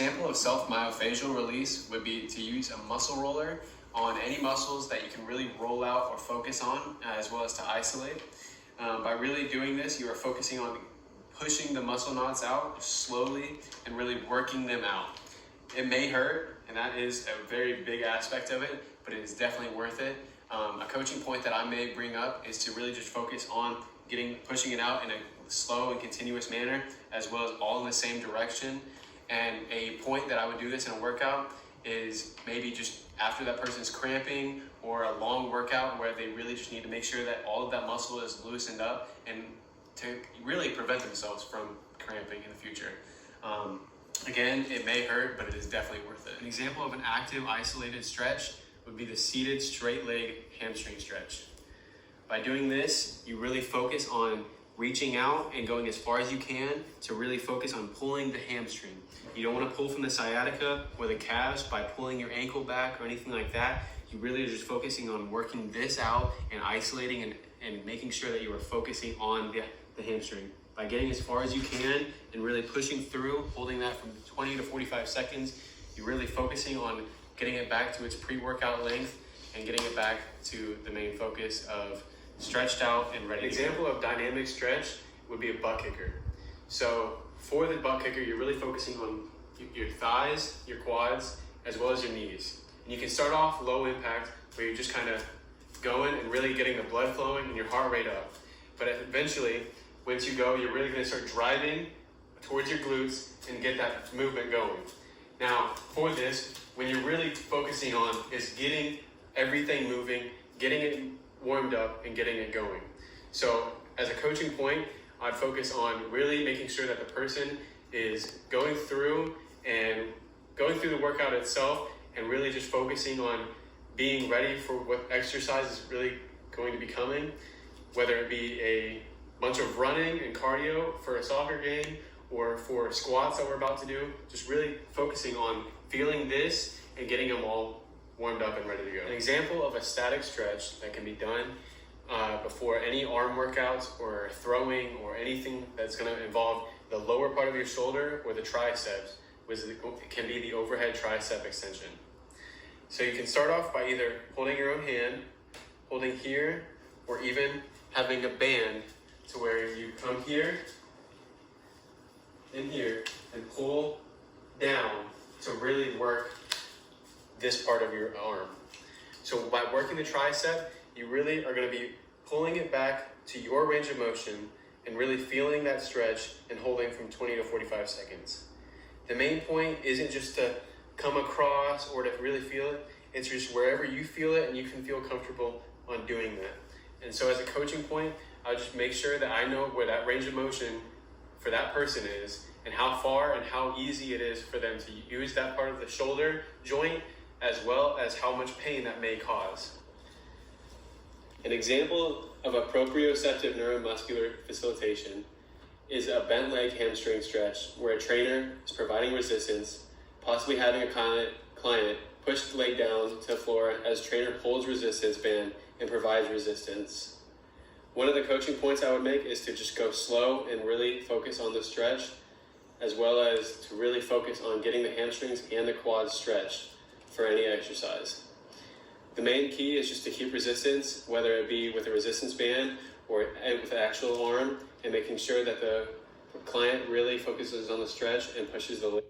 Example of self-myofascial release would be to use a muscle roller on any muscles that you can really roll out or focus on, as well as to isolate. By really doing this, you are focusing on pushing the muscle knots out slowly and really working them out. It may hurt, and that is a very big aspect of it, but it is definitely worth it. A coaching point that I may bring up is to really just focus on pushing it out in a slow and continuous manner, as well as all in the same direction. And a point that I would do this in a workout is maybe just after that person's cramping, or a long workout where they really just need to make sure that all of that muscle is loosened up and to really prevent themselves from cramping in the future. Again, it may hurt, but it is definitely worth it. An example of an active isolated stretch would be the seated straight leg hamstring stretch. By doing this, you really focus on reaching out and going as far as you can to really focus on pulling the hamstring. You don't want to pull from the sciatica or the calves by pulling your ankle back or anything like that. You really are just focusing on working this out and isolating and making sure that you are focusing on the hamstring. By getting as far as you can and really pushing through, holding that from 20 to 45 seconds, you're really focusing on getting it back to its pre-workout length and getting it back to the main focus of stretched out and ready. An example of dynamic stretch would be a butt kicker. So for the butt kicker, you're really focusing on your thighs, your quads, as well as your knees. And you can start off low impact, where you're just kind of going and really getting the blood flowing and your heart rate up. But eventually, once you go, you're really going to start driving towards your glutes and get that movement going. Now, for this, when you're really focusing on is getting everything moving, getting it warmed up, and getting it going. So as a coaching point, I'd focus on really making sure that the person is going through the workout itself and really just focusing on being ready for what exercise is really going to be coming, whether it be a bunch of running and cardio for a soccer game or for squats that we're about to do. Just really focusing on feeling this and getting them all warmed up and ready to go. An example of a static stretch that can be done before any arm workouts or throwing or anything that's going to involve the lower part of your shoulder or the triceps, which can be the overhead tricep extension. So you can start off by either holding your own hand, holding here, or even having a band to where you come here and here and pull down to really work this part of your arm. So by working the tricep, you really are going to be pulling it back to your range of motion and really feeling that stretch and holding from 20 to 45 seconds. The main point isn't just to come across or to really feel it. It's just wherever you feel it and you can feel comfortable on doing that. And so as a coaching point, I'll just make sure that I know where that range of motion for that person is and how far and how easy it is for them to use that part of the shoulder joint, as well as how much pain that may cause. An example of a proprioceptive neuromuscular facilitation is a bent leg hamstring stretch where a trainer is providing resistance, possibly having a client push the leg down to the floor as trainer holds resistance band and provides resistance. One of the coaching points I would make is to just go slow and really focus on the stretch, as well as to really focus on getting the hamstrings and the quads stretched for any exercise. The main key is just to keep resistance, whether it be with a resistance band or with the actual arm, and making sure that the client really focuses on the stretch and pushes the leg.